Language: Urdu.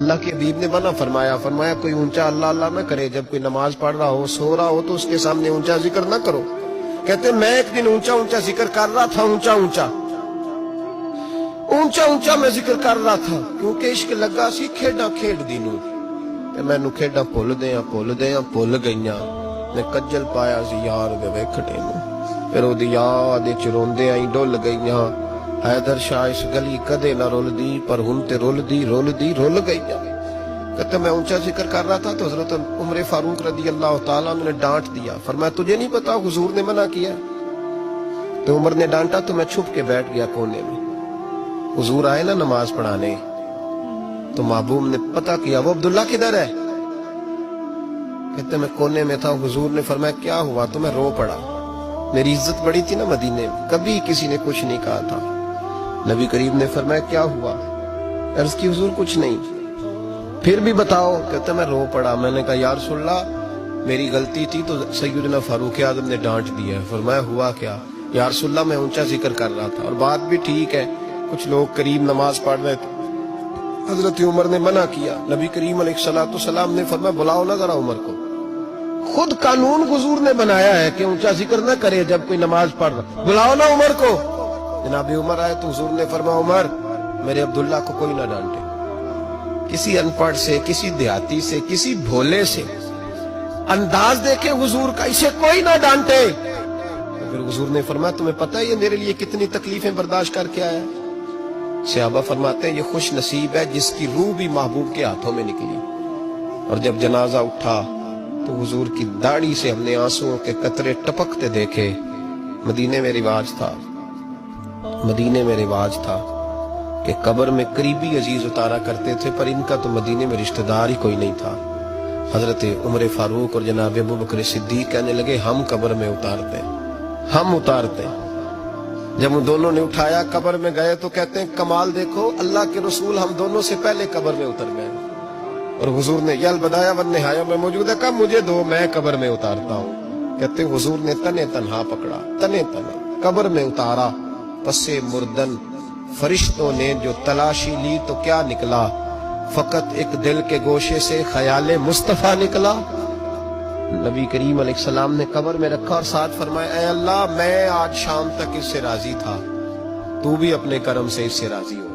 اللہ کے حبیب نے منع فرمایا، فرمایا کوئی اونچا اللہ اللہ نہ کرے، جب کوئی نماز پڑھ رہا ہو سو رہا ہو تو اس کے سامنے اونچا ذکر نہ کرو۔ کہتے میں ایک دن اونچا اونچا ذکر کر رہا تھا، اونچا اونچا میں ذکر کر رہا تھا، کیونکہ عشق لگا سی کھیڈاں کھیڈ دی نوں تے مینوں کھیڈاں بھل گئیاں، نے کجل پایا سی یار دے ویکھنے نوں، پھر او دی یاد وچ روندے آئی ڈل گئیاں، حیدر شاہ اس گلی کدے نہ رول دی، پر ہن تے رول گئیاں۔ کہتے میں اونچا ذکر کر رہا تھا تو حضرت عمر فاروق رضی اللہ تعالیٰ عنہ نے ڈانٹ دیا، فرمایا تجھے نہیں پتا حضور نے منع کیا؟ تو عمر نے ڈانٹا تو میں چھپ کے بیٹھ گیا کونے میں۔ حضور آئے نا نماز پڑھانے تو محبوب نے پتہ کیا وہ عبداللہ کدھر ہے؟ کہتے میں کونے میں تھا، حضور نے فرمایا کیا ہوا؟ تو میں رو پڑا، میری عزت بڑی تھی نا مدینے میں، کبھی کسی نے کچھ نہیں کہا تھا۔ نبی کریم نے فرمایا کیا ہوا؟ عرض کی حضور کچھ نہیں۔ پھر بھی بتاؤ؟ کہتے میں رو پڑا، میں نے کہا یا رسول اللہ میری غلطی تھی تو سیدنا فاروق اعظم نے ڈانٹ دیا ہے۔ فرمایا ہوا کیا؟ یا رسول اللہ میں اونچا ذکر کر رہا تھا، اور بات بھی ٹھیک ہے، کچھ لوگ قریب نماز پڑھ رہے تھے، حضرت عمر نے منع کیا، نبی کریم علیہ السلام نے فرمایا بلاؤ نہ ذرا عمر کو، خود قانون حضور نے بنایا ہے کہ اونچا ذکر نہ کرے جب کوئی نماز پڑھ رہا، بلاؤ نا عمر کو۔ جناب عمر آئے تو حضور نے فرمایا عمر میرے عبداللہ کو کوئی نہ ڈانٹے، کسی ان پڑھ سے، کسی دیہاتی سے، کسی بھولے سے انداز دیکھے حضور کا، اسے کوئی نہ ڈانٹے۔ پھر حضور نے فرمایا تمہیں پتہ ہے یہ میرے لیے کتنی تکلیفیں برداشت کر کے آیا؟ صحابہ فرماتے ہیں یہ خوش نصیب ہے جس کی روح بھی محبوب کے ہاتھوں میں نکلی۔ اور جب جنازہ اٹھا تو حضور کی داڑھی سے ہم نے آنسوؤں کے قطرے ٹپکتے دیکھے۔ مدینے میں رواج تھا کہ قبر میں قریبی عزیز اتارا کرتے تھے، پر ان کا تو مدینے میں رشتہ دار ہی کوئی نہیں تھا۔ حضرت عمر فاروق اور جناب ابو بکر صدیق کہنے لگے ہم قبر میں اتارتے۔ جب ان دونوں نے اٹھایا قبر میں گئے تو کہتے ہیں کمال دیکھو اللہ کے رسول ہم دونوں سے پہلے قبر میں اتر گئے، اور حضور نے یہ البدایہ والنہایہ میں موجود ہے، کب مجھے دو میں قبر میں اتارتا ہوں۔ کہتے ہیں حضور نے تنے تنہا پکڑا، تنے تنہا قبر میں اتارا، پسے مردن فرشتوں نے جو تلاشی لی تو کیا نکلا؟ فقط ایک دل کے گوشے سے خیال مصطفیٰ نکلا۔ نبی کریم علیہ السلام نے قبر میں رکھا اور ساتھ فرمایا اے اللہ میں آج شام تک اس سے راضی تھا، تو بھی اپنے کرم سے اس سے راضی ہو۔